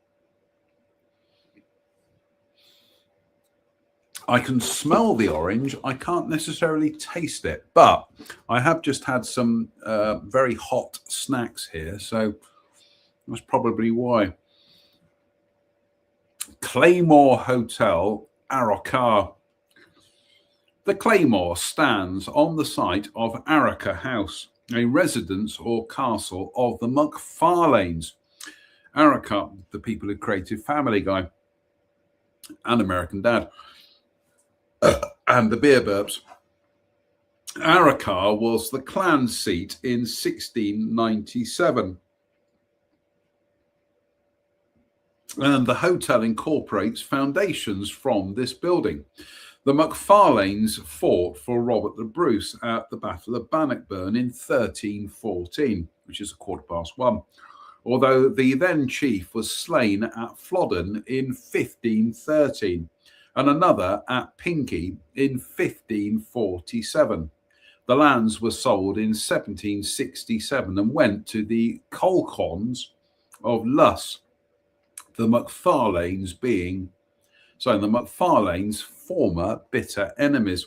I can smell the orange. I can't necessarily taste it, but I have just had some very hot snacks here, so that's probably why. Claymore Hotel, Arrochar. The Claymore stands on the site of Arrochar House, a residence or castle of the McFarlanes. Arrochar, the people who created Family Guy and American Dad. And the beer burps. Arrochar was the clan seat in 1697. And the hotel incorporates foundations from this building. The McFarlanes fought for Robert the Bruce at the Battle of Bannockburn in 1314, which is 1:15, although the then chief was slain at Flodden in 1513. And another at Pinkie in 1547. The lands were sold in 1767 and went to the Colquhons of Luss, the McFarlanes former bitter enemies.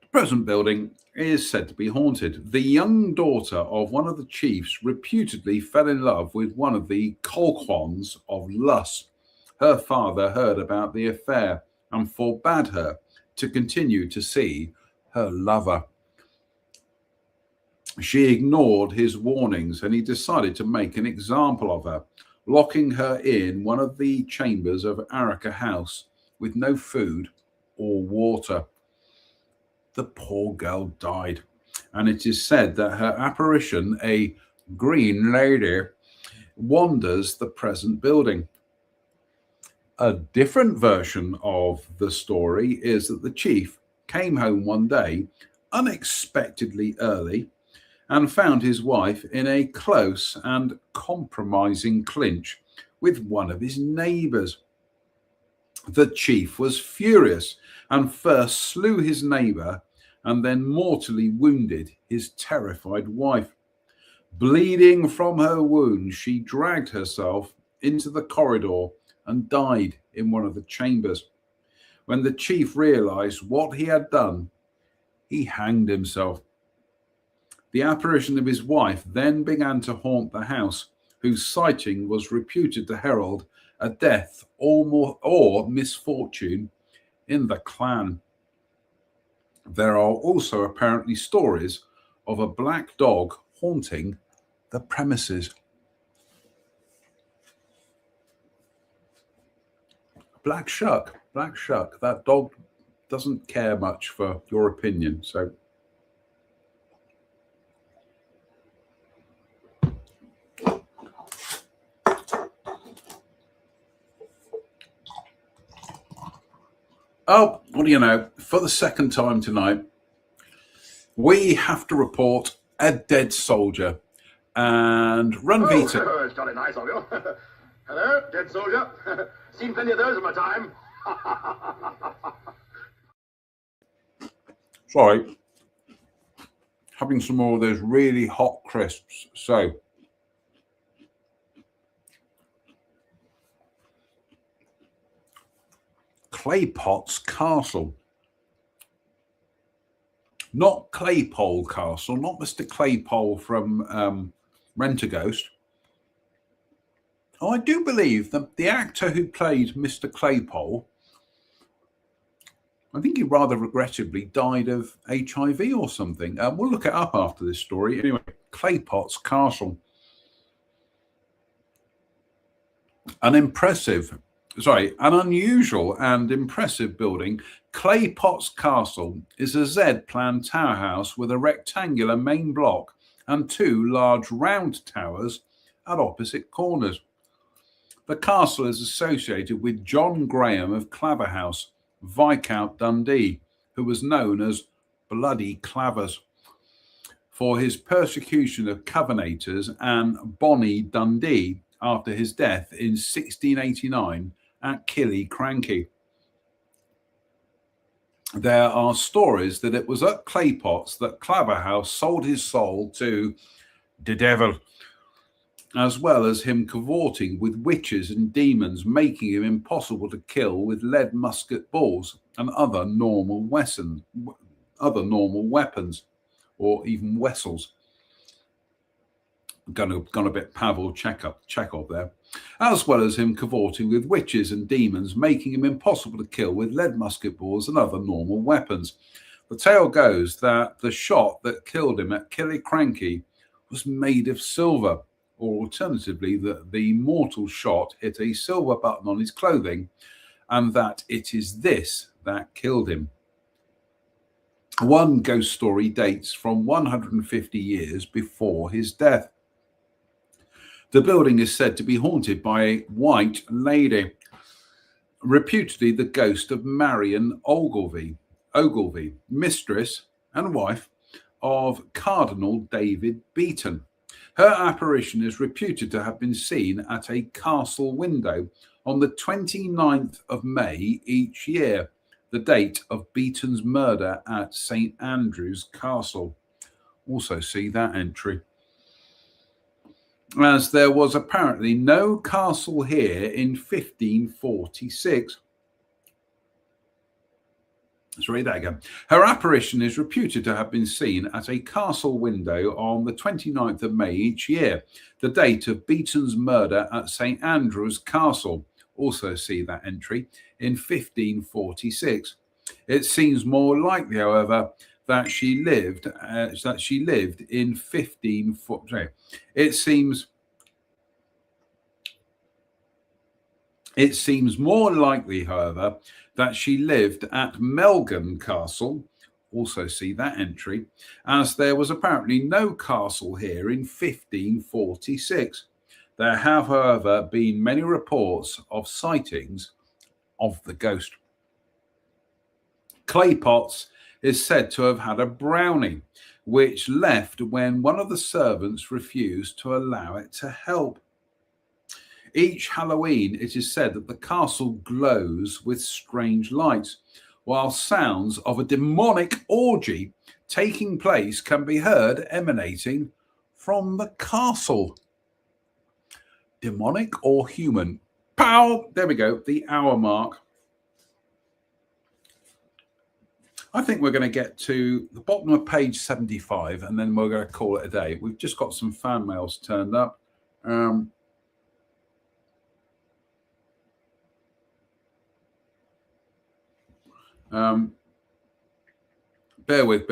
The present building is said to be haunted. The young daughter of one of the chiefs reputedly fell in love with one of the Colquhons of Luss. Her father heard about the affair and forbade her to continue to see her lover. She ignored his warnings and he decided to make an example of her, locking her in one of the chambers of Arrochar House with no food or water. The poor girl died, and it is said that her apparition, a green lady, wanders the present building. A different version of the story is that the chief came home one day unexpectedly early and found his wife in a close and compromising clinch with one of his neighbors. The chief was furious and first slew his neighbor and then mortally wounded his terrified wife. Bleeding from her wound, she dragged herself into the corridor and died in one of the chambers. When the chief realized what he had done, he hanged himself. The apparition of his wife then began to haunt the house, whose sighting was reputed to herald a death or misfortune in the clan. There are also apparently stories of a black dog haunting the premises. Black Shuck. That dog doesn't care much for your opinion. So oh, what do you know? For the second time tonight, we have to report a dead soldier. And Runvita. Oh, it's jolly nice of you. Hello, dead soldier. Seen plenty of those in my time. Sorry. Having some more of those really hot crisps. So, Claypot's Castle. Not Claypole Castle, not Mr. Claypole from Rent-A-Ghost. Oh, I do believe that the actor who played Mr. Claypole, I think he rather regrettably died of HIV or something. We'll look it up after this story. Anyway, Claypot's Castle. An impressive An unusual and impressive building, Claypots Castle is a Z-plan towerhouse with a rectangular main block and two large round towers at opposite corners. The castle is associated with John Graham of Claverhouse, Viscount Dundee, who was known as Bloody Clavers for his persecution of Covenanters and Bonnie Dundee after his death in 1689 at Killiecrankie. There are stories that it was at Claypots that Claverhouse sold his soul to the devil, as well as him cavorting with witches and demons, making him impossible to kill with lead musket balls and other normal weapons, or even vessels. Gone a bit Pavel Chekhov there. As well as him cavorting with witches and demons, making him impossible to kill with lead musket balls and other normal weapons. The tale goes that the shot that killed him at Killiecrankie was made of silver, or alternatively, that the mortal shot hit a silver button on his clothing, and that it is this that killed him. One ghost story dates from 150 years before his death. The building is said to be haunted by a white lady, reputedly the ghost of Marion Ogilvy, mistress and wife of Cardinal David Beaton. Her apparition is reputed to have been seen at a castle window on the 29th of May each year, the date of Beaton's murder at St. Andrew's Castle. Also see that entry. As there was apparently no castle here in 1546. Let's read that again. Her apparition is reputed to have been seen at a castle window on the 29th of May each year, the date of Beaton's murder at St. Andrew's Castle. Also see that entry in 1546. It seems more likely, however, that she lived in 1540. It seems more likely, however, that she lived at Melgun Castle. Also see that entry, as there was apparently no castle here in 1546. There have, however, been many reports of sightings of the ghost. Claypots is said to have had a brownie, which left when one of the servants refused to allow it to help. Each Halloween, it is said that the castle glows with strange lights, while sounds of a demonic orgy taking place can be heard emanating from the castle. Demonic or human? Pow! There we go, the hour mark. I think we're going to get to the bottom of page 75 and then we're going to call it a day. We've just got some fan mails turned up. Bear with.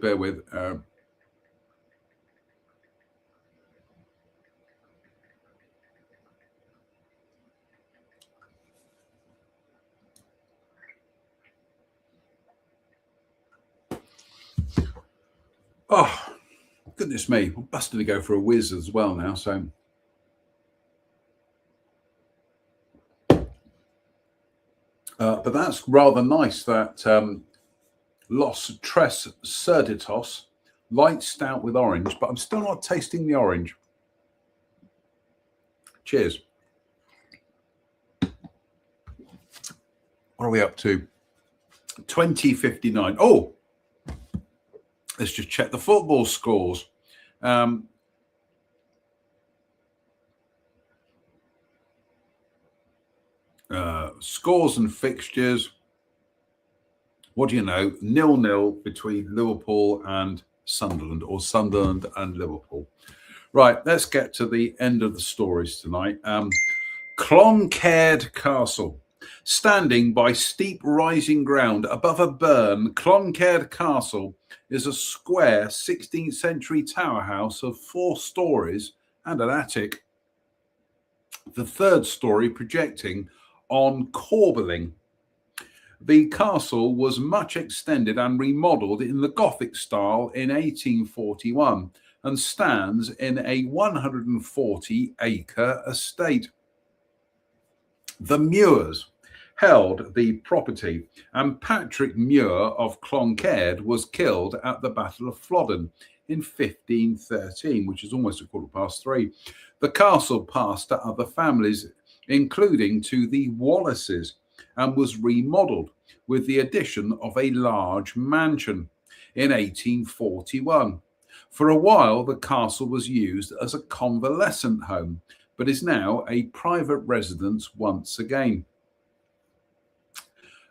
Bear with. Oh, goodness me. I'm busting to go for a whiz as well now. So, but that's rather nice that Los Tres Cerditos light stout with orange, but I'm still not tasting the orange. Cheers. What are we up to? 20:59. Oh, let's just check the football scores. Scores and fixtures. What do you know? 0-0 between Liverpool and Sunderland, or Sunderland and Liverpool. Right, let's get to the end of the stories tonight. Cloncaird Castle. Standing by steep rising ground above a burn, Cloncaird Castle is a square 16th century tower house of 4 stories and an attic. The third story projecting on corbelling. The castle was much extended and remodelled in the Gothic style in 1841 and stands in a 140-acre estate. The Muirs held the property, and Patrick Muir of Cloncaird was killed at the Battle of Flodden in 1513, which is almost 3:15. The castle passed to other families, including to the Wallaces, and was remodelled with the addition of a large mansion in 1841. For a while, the castle was used as a convalescent home, but is now a private residence once again.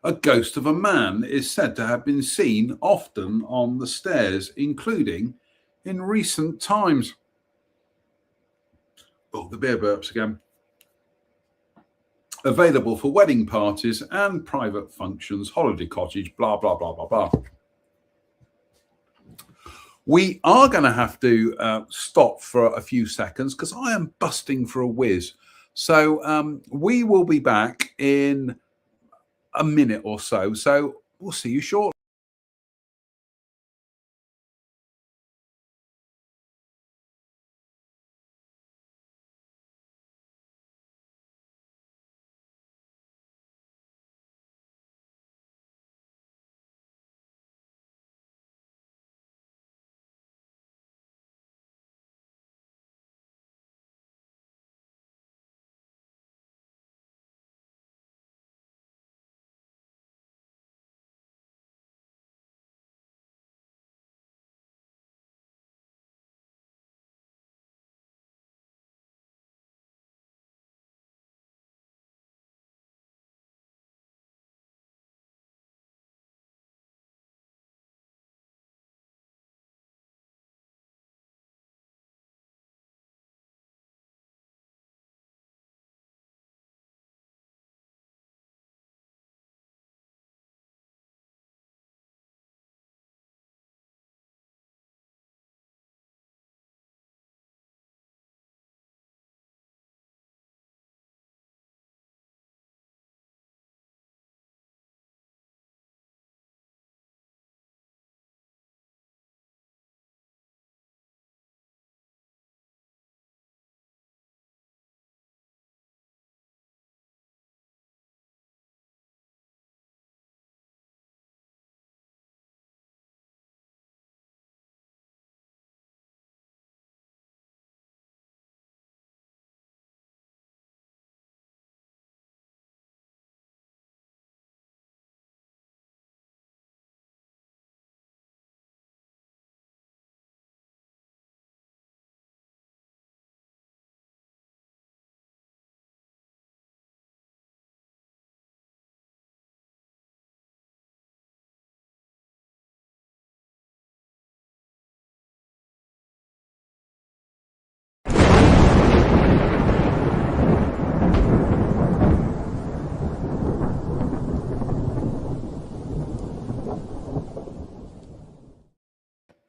A ghost of a man is said to have been seen often on the stairs, including in recent times. Oh, the beer burps again. Available for wedding parties and private functions, holiday cottage, blah, blah, blah, blah, blah. We are going to have to stop for a few seconds because I am busting for a whiz. So we will be back in a minute or so. So we'll see you shortly.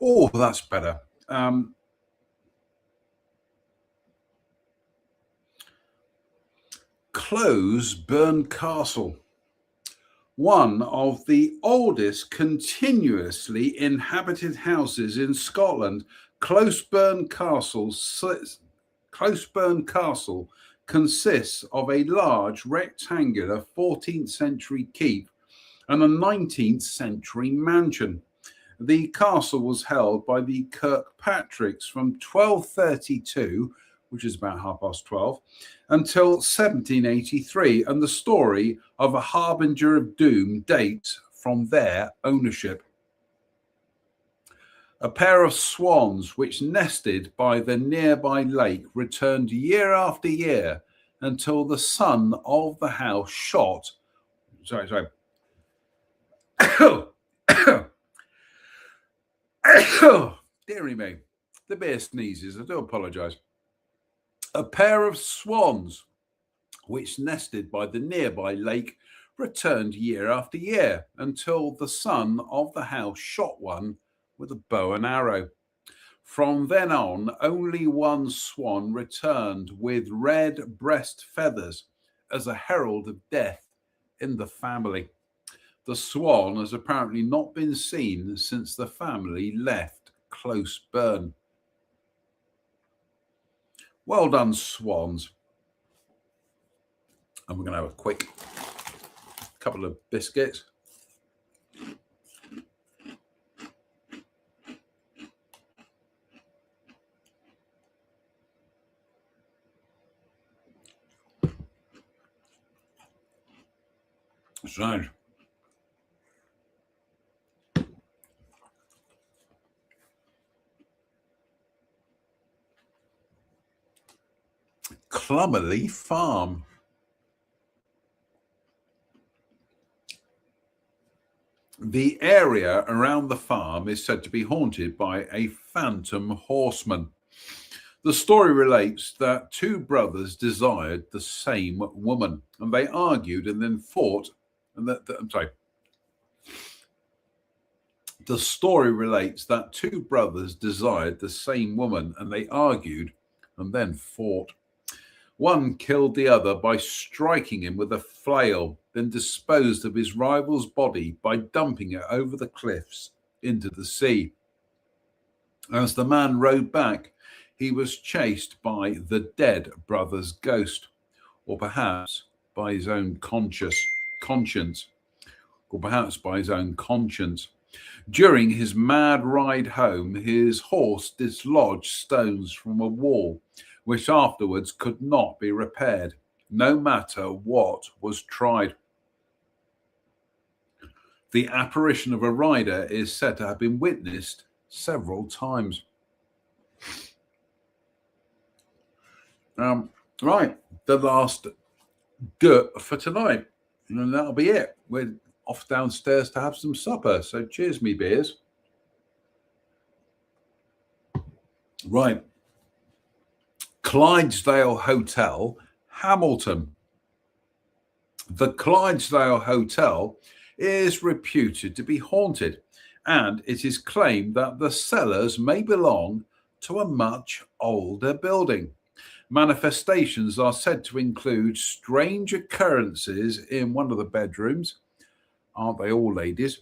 Oh, that's better. Closeburn Castle, one of the oldest continuously inhabited houses in Scotland. Closeburn Castle consists of a large rectangular 14th century keep and a 19th century mansion. The castle was held by the Kirkpatricks from 1232, which is about 12:30, until 1783, and the story of a harbinger of doom dates from their ownership. A pair of swans which nested by the nearby lake returned year after year until the son of the house shot. Sorry. Dearie me, the bear sneezes. I do apologise. A pair of swans which nested by the nearby lake, returned year after year until the son of the house shot one with a bow and arrow. From then on, only one swan returned with red breast feathers as a herald of death in the family. The swan has apparently not been seen since the family left Close Burn. Well done, swans. And we're going to have a quick couple of biscuits. So, Clummerly Farm. The area around the farm is said to be haunted by a phantom horseman. The story relates that two brothers desired the same woman, and they argued and then fought. The story relates that two brothers desired the same woman, and they argued and then fought. One killed the other by striking him with a flail, then disposed of his rival's body by dumping it over the cliffs into the sea. As the man rode back, he was chased by the dead brother's ghost, or perhaps by his own conscience. During his mad ride home, his horse dislodged stones from a wall, which afterwards could not be repaired, no matter what was tried. The apparition of a rider is said to have been witnessed several times. Right, the last gut for tonight, and that'll be it. We're off downstairs to have some supper. So cheers, me beers. Right. Clydesdale Hotel, Hamilton. The Clydesdale Hotel is reputed to be haunted, and it is claimed that the cellars may belong to a much older building. Manifestations are said to include strange occurrences in one of the bedrooms, aren't they all, ladies,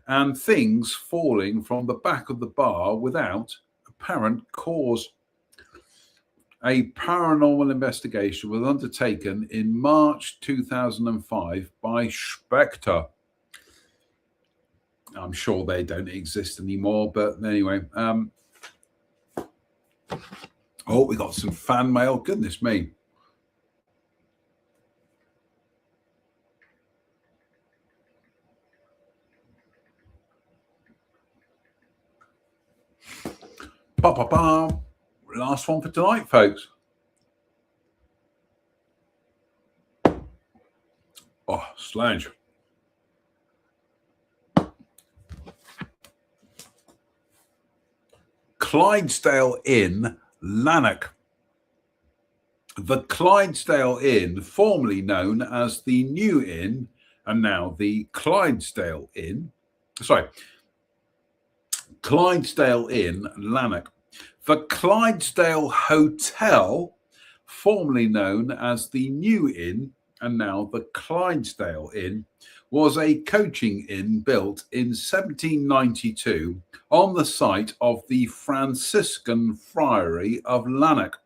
and things falling from the back of the bar without apparent cause. A paranormal investigation was undertaken in March 2005 by Spectre. I'm sure they don't exist anymore, but anyway. Oh, we got some fan mail. Goodness me. Last one for tonight, folks. Oh, slange. Clydesdale Inn, Lanark. The Clydesdale Inn, formerly known as the New Inn, and now the Clydesdale Inn. Clydesdale Inn, Lanark. The Clydesdale Hotel, formerly known as the New Inn, and now the Clydesdale Inn, was a coaching inn built in 1792 on the site of the Franciscan Friary of Lanark.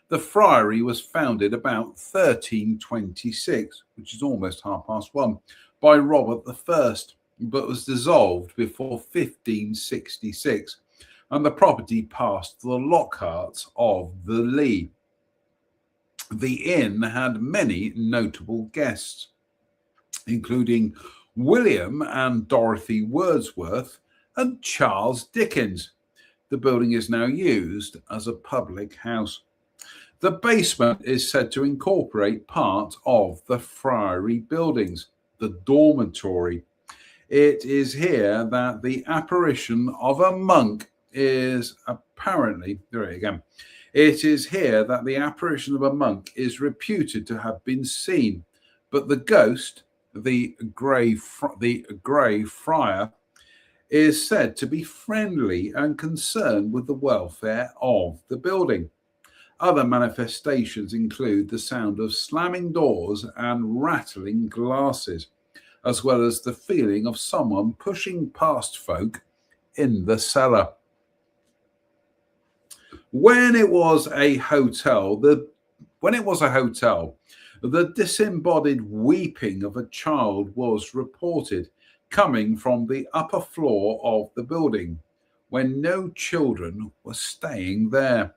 The friary was founded about 1326, which is almost 1:30, by Robert I, but was dissolved before 1566, and the property passed to the Lockharts of the Lee. The inn had many notable guests, including William and Dorothy Wordsworth and Charles Dickens. The building is now used as a public house. The basement is said to incorporate part of the Friary buildings, the dormitory. It is here that the apparition of a monk is apparently, It is here that the apparition of a monk is reputed to have been seen, but the ghost, the grey friar, is said to be friendly and concerned with the welfare of the building. Other manifestations include the sound of slamming doors and rattling glasses, as well as the feeling of someone pushing past folk in the cellar. When it was a hotel, the disembodied weeping of a child was reported coming from the upper floor of the building when no children were staying there.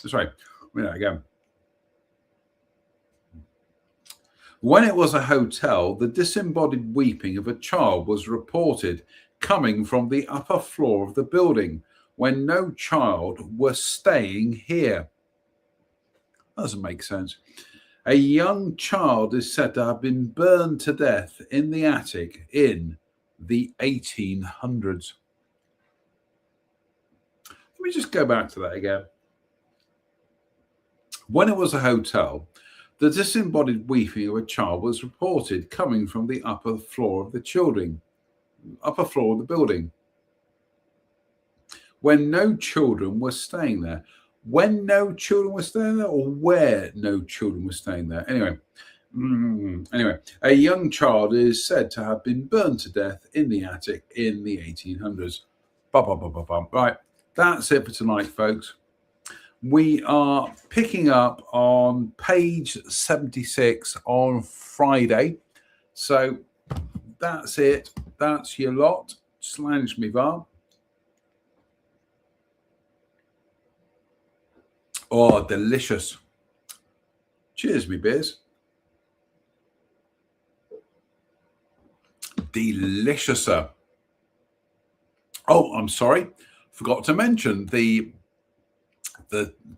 Sorry, again. When it was a hotel, the disembodied weeping of a child was reported coming from the upper floor of the building when no child was staying here. Doesn't make sense. A young child is said to have been burned to death in the attic in the 1800s. Let me just go back to that again. When it was a hotel, the disembodied weeping of a child was reported coming from the upper floor of the building when no children were staying there. When no children were staying there, or where no children were staying there? Anyway, a young child is said to have been burned to death in the attic in the 1800s. Right, that's it for tonight, folks. We are picking up on page 76 on Friday. So that's it. That's your lot. Slange me var. Oh, delicious. Cheers, me beers. Deliciouser. Oh, I'm sorry. Forgot to mention the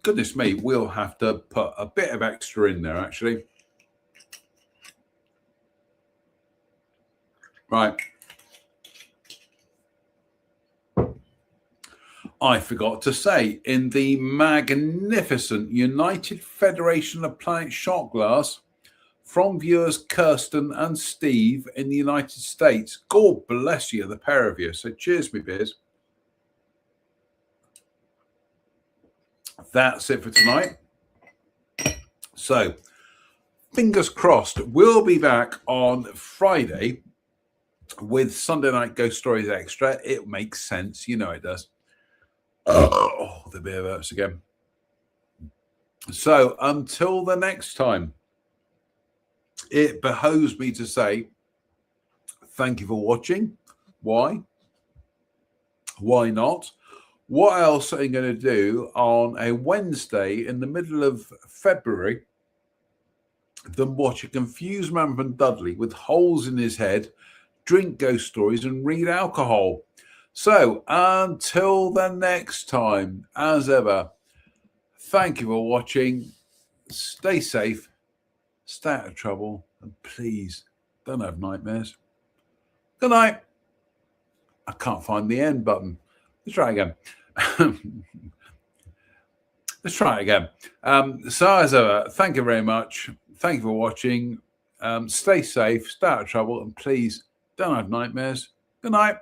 goodness me, we'll have to put a bit of extra in there, actually. Right. I forgot to say, in the magnificent United Federation of Planet Shot Glass, from viewers Kirsten and Steve in the United States. God bless you, the pair of you. So cheers, me beers. That's it for tonight. So, fingers crossed, we'll be back on Friday with Sunday Night Ghost Stories Extra. It makes sense. You know it does. Oh, the beer hurts again. So, until the next time, it behoves me to say thank you for watching. Why? Why not? What else are you going to do on a Wednesday in the middle of February than watch a confused man from Dudley with holes in his head, drink ghost stories and read alcohol? So until the next time, as ever, thank you for watching. Stay safe, stay out of trouble, and please don't have nightmares. Good night. I can't find the end button. Let's try again. Let's try it again. So as ever, thank you very much. Thank you for watching. Stay safe, stay out of trouble, and please don't have nightmares. Good night.